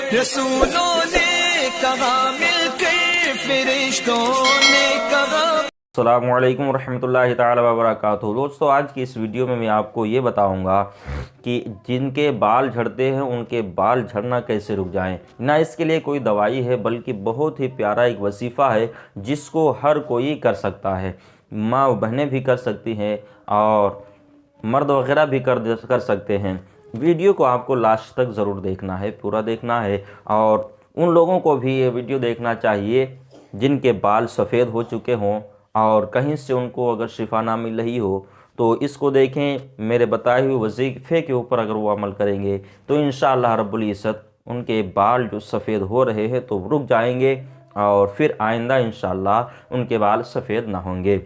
रसूलों ने कहा मिलकर फिरिश्तों ने कहा। अस्सलामु अलैकुम रहमतुल्लाहि ताला व बरकातुहू। दोस्तों, आज की इस वीडियो में मैं आपको ये बताऊंगा कि जिनके बाल झड़ते हैं उनके बाल झड़ना कैसे रुक जाएं। ना इसके लिए कोई दवाई है, बल्कि बहुत ही प्यारा एक वजीफ़ा है जिसको हर कोई कर सकता है। माँ बहनें भी कर सकती हैं और मर्द वगैरह भी कर सकते हैं। वीडियो को आपको लास्ट तक ज़रूर देखना है, पूरा देखना है। और उन लोगों को भी ये वीडियो देखना चाहिए जिनके बाल सफ़ेद हो चुके हों और कहीं से उनको अगर शिफा ना मिल रही हो, तो इसको देखें। मेरे बताए हुए वजीफ़े के ऊपर अगर वो अमल करेंगे तो इंशाअल्लाह रब्बुल इज़्ज़त उनके बाल जो सफ़ेद हो रहे हैं तो रुक जाएंगे और फिर आइंदा इंशाअल्लाह उनके बाल सफ़ेद ना होंगे।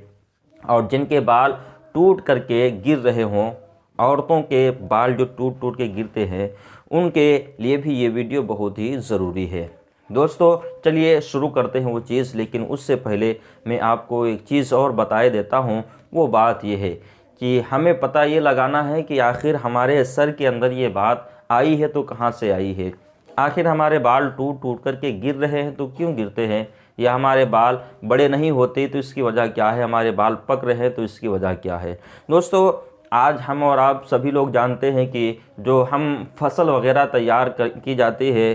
और जिनके बाल टूट करके गिर रहे हों, औरतों के बाल जो टूट टूट के गिरते हैं, उनके लिए भी ये वीडियो बहुत ही ज़रूरी है। दोस्तों, चलिए शुरू करते हैं वो चीज़। लेकिन उससे पहले मैं आपको एक चीज़ और बताए देता हूँ। वो बात ये है कि हमें पता ये लगाना है कि आखिर हमारे सर के अंदर ये बात आई है तो कहाँ से आई है। आखिर हमारे बाल टूट टूट करके गिर रहे हैं तो क्यों गिरते हैं, या हमारे बाल बड़े नहीं होते तो इसकी वजह क्या है, हमारे बाल पक रहे हैं तो इसकी वजह क्या है। दोस्तों, आज हम और आप सभी लोग जानते हैं कि जो हम फसल वगैरह तैयार की जाती है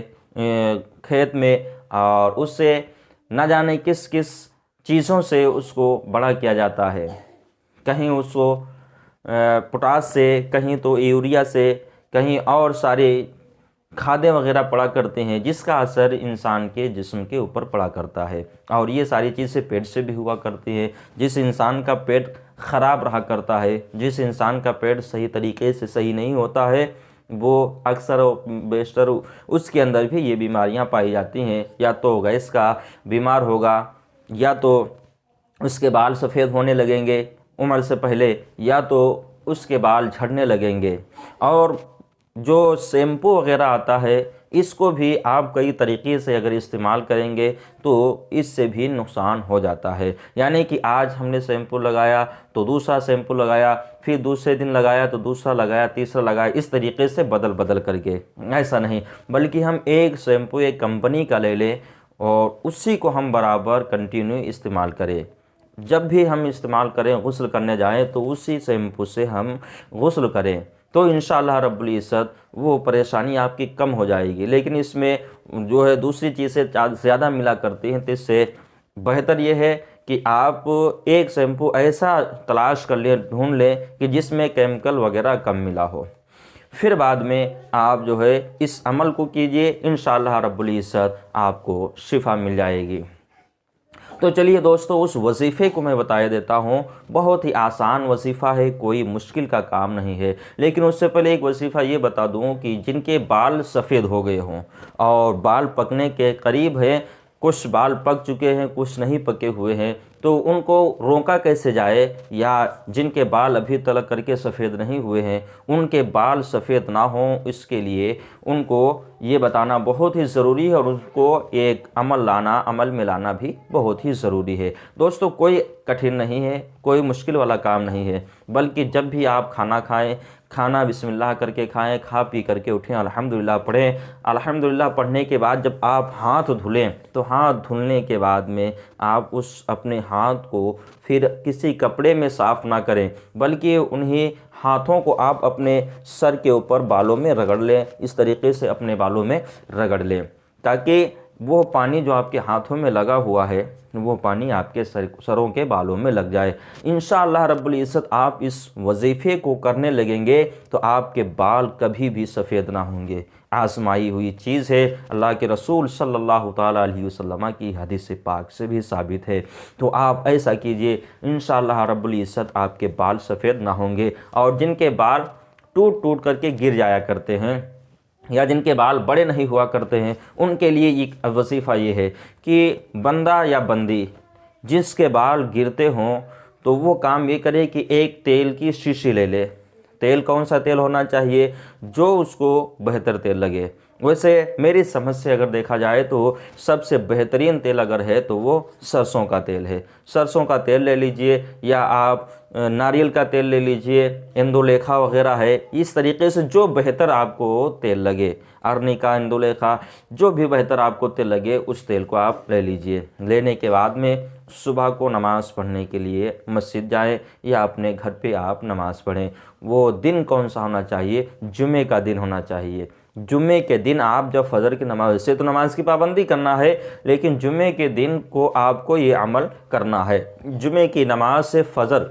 खेत में, और उससे न जाने किस किस चीज़ों से उसको बड़ा किया जाता है। कहीं उसको पोटास से, कहीं तो यूरिया से, कहीं और सारे खादें वगैरह पड़ा करते हैं, जिसका असर इंसान के जिस्म के ऊपर पड़ा करता है। और ये सारी चीज़ें पेट से भी हुआ करती है। जिस इंसान का पेट ख़राब रहा करता है, जिस इंसान का पेट सही तरीके से सही नहीं होता है, वो अक्सर बेशतर उसके अंदर भी ये बीमारियां पाई जाती हैं। या तो गैस का बीमार होगा, या तो उसके बाल सफ़ेद होने लगेंगे उम्र से पहले, या तो उसके बाल झड़ने लगेंगे। और जो शैम्पू वगैरह आता है, इसको भी आप कई तरीक़े से अगर इस्तेमाल करेंगे तो इससे भी नुकसान हो जाता है। यानी कि आज हमने शैम्पू लगाया तो दूसरा शैम्पू लगाया, फिर दूसरे दिन लगाया तो दूसरा लगाया, तीसरा लगाया, इस तरीके से बदल बदल करके। ऐसा नहीं, बल्कि हम एक शैम्पू एक कंपनी का ले लें और उसी को हम बराबर कंटिन्यू इस्तेमाल करें। जब भी हम इस्तेमाल करें, गुस्ल करने जाएं तो उसी शैम्पू से हम गुस्ल करें, तो इंशाअल्लाह रब्बुल इज़्ज़त वो परेशानी आपकी कम हो जाएगी। लेकिन इसमें जो है दूसरी चीज़ें ज़्यादा मिला करती हैं, तो इससे बेहतर ये है कि आप एक शैम्पू ऐसा तलाश कर लें, ढूंढ लें कि जिसमें केमिकल वगैरह कम मिला हो। फिर बाद में आप जो है इस अमल को कीजिए, इंशाअल्लाह रब्बुल इज़्ज़त आपको शिफा मिल जाएगी। तो चलिए दोस्तों, उस वजीफ़े को मैं बता देता हूँ। बहुत ही आसान वजीफ़ा है, कोई मुश्किल का काम नहीं है। लेकिन उससे पहले एक वजीफ़ा ये बता दूँ कि जिनके बाल सफ़ेद हो गए हों और बाल पकने के करीब हैं, कुछ बाल पक चुके हैं, कुछ नहीं पके हुए हैं, तो उनको रोका कैसे जाए, या जिनके बाल अभी तलक करके सफ़ेद नहीं हुए हैं, उनके बाल सफ़ेद ना हों, इसके लिए उनको ये बताना बहुत ही ज़रूरी है। और उसको एक अमल में लाना भी बहुत ही ज़रूरी है। दोस्तों, कोई कठिन नहीं है, कोई मुश्किल वाला काम नहीं है, बल्कि जब भी आप खाना खाएं, खाना बिस्मिल्लाह करके खाएं, खा पी करके उठें, अल्हम्दुलिल्लाह पढ़ें। अल्हम्दुलिल्लाह पढ़ने के बाद जब आप हाथ धुलें, तो हाथ धुलने के बाद में आप उस अपने हाथ को फिर किसी कपड़े में साफ़ ना करें, बल्कि उन्हीं हाथों को आप अपने सर के ऊपर बालों में रगड़ लें। इस तरीके से अपने बालों में रगड़ लें, ताकि वो पानी जो आपके हाथों में लगा हुआ है, वो पानी आपके सरों के बालों में लग जाए। इंशाअल्लाह रब्बुल इज़्ज़त आप इस वजीफ़े को करने लगेंगे तो आपके बाल कभी भी सफ़ेद ना होंगे। आजमाई हुई चीज़ है, अल्लाह के रसूल सल्लल्लाहु ताला अलैहि वसल्लम की हदीस पाक से भी साबित है। तो आप ऐसा कीजिए, इंशाअल्लाह रब्बुल इज़्ज़त आपके बाल सफ़ेद ना होंगे। और जिनके बाल टूट टूट करके गिर जाया करते हैं, या जिनके बाल बड़े नहीं हुआ करते हैं, उनके लिए एक वजीफ़ा ये है कि बंदा या बंदी जिसके बाल गिरते हों, तो वो काम ये करे कि एक तेल की शीशी ले ले। तेल कौन सा तेल होना चाहिए, जो उसको बेहतर तेल लगे। वैसे मेरी समझ से अगर देखा जाए तो सबसे बेहतरीन तेल अगर है तो वो सरसों का तेल है। सरसों का तेल ले लीजिए या आप नारियल का तेल ले लीजिए, इंदुलेखा वगैरह है, इस तरीके से जो बेहतर आपको तेल लगे, अर्निका, इंदुलेखा, जो भी बेहतर आपको तेल लगे उस तेल को आप ले लीजिए। लेने के बाद में सुबह को नमाज़ पढ़ने के लिए मस्जिद जाएं या अपने घर पे आप नमाज़ पढ़ें। वो दिन कौन सा होना चाहिए? जुमे का दिन होना चाहिए। जुम्मे के दिन आप जब फजर की नमाज से तो नमाज की पाबंदी करना है, लेकिन जुम्मे के दिन को आपको ये अमल करना है। जुम्मे की नमाज से फजर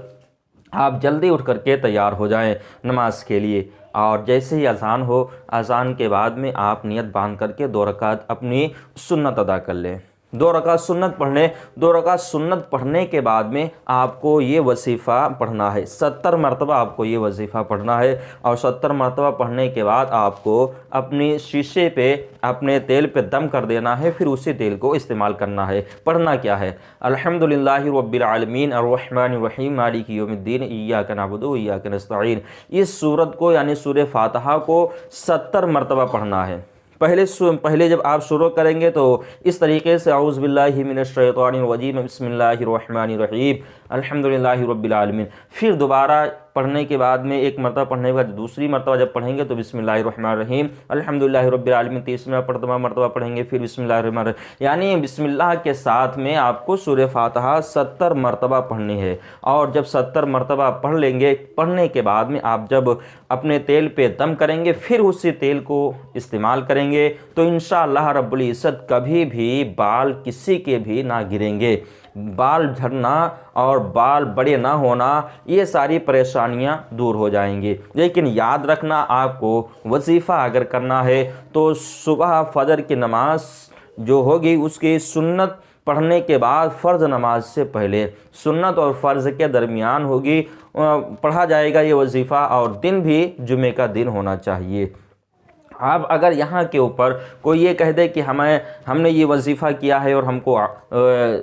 आप जल्दी उठ करके तैयार हो जाएं नमाज के लिए, और जैसे ही अज़ान हो, अज़ान के बाद में आप नियत बांध करके 2 रकात अपनी सुन्नत अदा कर लें। 2 रकात सुन्नत पढ़ने, 2 रकात सुन्नत पढ़ने के बाद में आपको ये वजीफ़ा पढ़ना है। 70 मरतबा आपको ये वजीफ़ा पढ़ना है, और 70 मरतबा पढ़ने के बाद आपको अपनी शीशे पे अपने तेल पे दम कर देना है, फिर उसी तेल को इस्तेमाल करना है। पढ़ना क्या है? अल्हम्दुलिल्लाहि रब्बिल आलमीन अर्रहमानिर रहीम मालिकि यौमिद्दीन इय्याका नअबुदु व इय्याका नस्तईन। इस सूरत को यानी सूरह फातिहा को 70 मरतबा पढ़ना है। पहले जब आप शुरू करेंगे तो इस तरीके से औज़ु बिल्लाहि मिनश शैतानिर रजीम बिस्मिल्लाहिर रहमानिर रहीम अल्हम्दुलिल्लाहि रब्बिल आलमीन। फिर दोबारा पढ़ने के बाद में एक मरतबा पढ़ने के बाद दूसरी मरतबा जब पढ़ेंगे तो बिस्मिल्लाहिर रहमानिर रहीम अल्हम्दुलिल्लाहि रब्बिल आलमीन। तीसरी मरतबा पढ़ेंगे फिर बिस्मिल्लाहिर रहमानिर रहीम, यानी बिस्मिल्लाह के साथ में आपको सूरह फातिहा 70 मरतबा पढ़नी है। और जब 70 मरतबा पढ़ लेंगे, पढ़ने के बाद में आप जब अपने तेल पे दम करेंगे, फिर उसी तेल को इस्तेमाल करेंगे, तो इंशाअल्लाह रब्बुल इज़्ज़त कभी भी बाल किसी के भी ना गिरेंगे। बाल झड़ना और बाल बड़े ना होना, ये सारी परेशानियां दूर हो जाएंगी। लेकिन याद रखना, आपको वजीफ़ा अगर करना है तो सुबह फजर की नमाज जो होगी उसकी सुन्नत पढ़ने के बाद फ़र्ज़ नमाज से पहले, सुन्नत और फ़र्ज़ के दरमियान होगी, पढ़ा जाएगा ये वजीफ़ा, और दिन भी जुमे का दिन होना चाहिए। आप अगर यहाँ के ऊपर कोई ये कह दे कि हमने ये वजीफ़ा किया है और हमको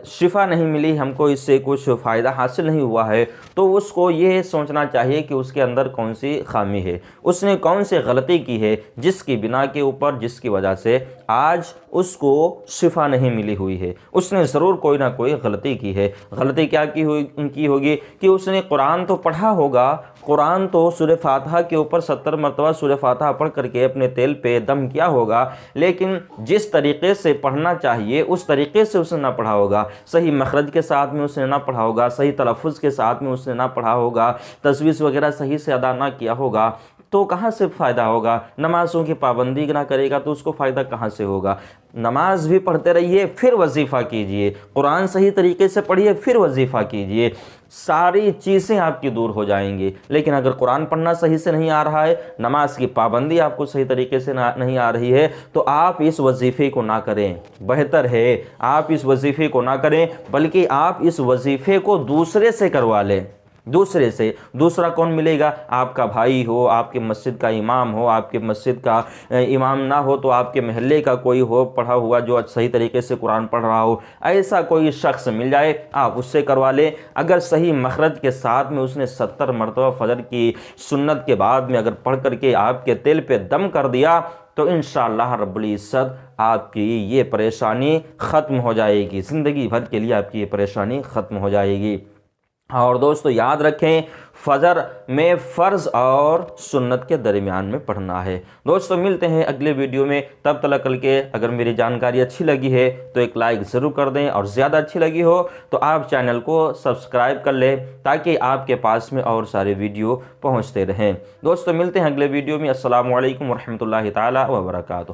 शिफा नहीं मिली, हमको इससे कुछ फ़ायदा हासिल नहीं हुआ है, तो उसको ये सोचना चाहिए कि उसके अंदर कौन सी खामी है, उसने कौन सी गलती की है जिसकी बिना के ऊपर, जिसकी वजह से आज उसको शिफा नहीं मिली हुई है। उसने ज़रूर कोई ना कोई गलती की है। गलती क्या की होगी कि उसने कुरान तो पढ़ा होगा, कुरान तो सूरह फातिहा के ऊपर 70 मरतबा सूरह फातिहा पढ़ करके अपने तेल पे दम किया होगा, लेकिन जिस तरीके से पढ़ना चाहिए उस तरीके से उसने ना पढ़ा होगा, सही मखरज के साथ में उसने ना पढ़ा होगा, सही तलफ़ुज़ के साथ में उसने ना पढ़ा होगा, तजवीज़ वगैरह सही से अदा ना किया होगा, तो कहाँ से फ़ायदा होगा? नमाज़ों की पाबंदी ना करेगा तो उसको फ़ायदा कहाँ से होगा? नमाज भी पढ़ते रहिए, फिर वजीफ़ा कीजिए, कुरान सही तरीके से पढ़िए, फिर वजीफ़ा कीजिए, सारी चीज़ें आपकी दूर हो जाएंगी। लेकिन अगर कुरान पढ़ना सही से नहीं आ रहा है, नमाज की पाबंदी आपको सही तरीके से नहीं आ रही है, तो आप इस वजीफ़े को ना करें। बेहतर है आप इस वजीफ़े को ना करें, बल्कि आप इस वजीफ़े को दूसरे से करवा लें। दूसरे से, दूसरा कौन मिलेगा? आपका भाई हो, आपके मस्जिद का इमाम हो, आपके मस्जिद का इमाम ना हो तो आपके महल्ले का कोई हो पढ़ा हुआ जो सही तरीके से कुरान पढ़ रहा हो, ऐसा कोई शख्स मिल जाए, आप उससे करवा लें। अगर सही मखरज के साथ में उसने 70 मरतबा फजर की सुन्नत के बाद में अगर पढ़ करके आपके तेल पे दम कर दिया, तो इंशाअल्लाह रब्बुल इज़्ज़त आपकी ये परेशानी ख़त्म हो जाएगी, ज़िंदगी भर के लिए आपकी ये परेशानी ख़त्म हो जाएगी। और दोस्तों याद रखें, फजर में फ़र्ज़ और सुन्नत के दरमियान में पढ़ना है। दोस्तों मिलते हैं अगले वीडियो में, तब तक के अगर मेरी जानकारी अच्छी लगी है तो एक लाइक ज़रूर कर दें, और ज़्यादा अच्छी लगी हो तो आप चैनल को सब्सक्राइब कर लें ताकि आपके पास में और सारे वीडियो पहुँचते रहें। दोस्तों मिलते हैं अगले वीडियो में। अस्सलामु अलैकुम वरहमतुल्लाहि ताला व बरकातुहू।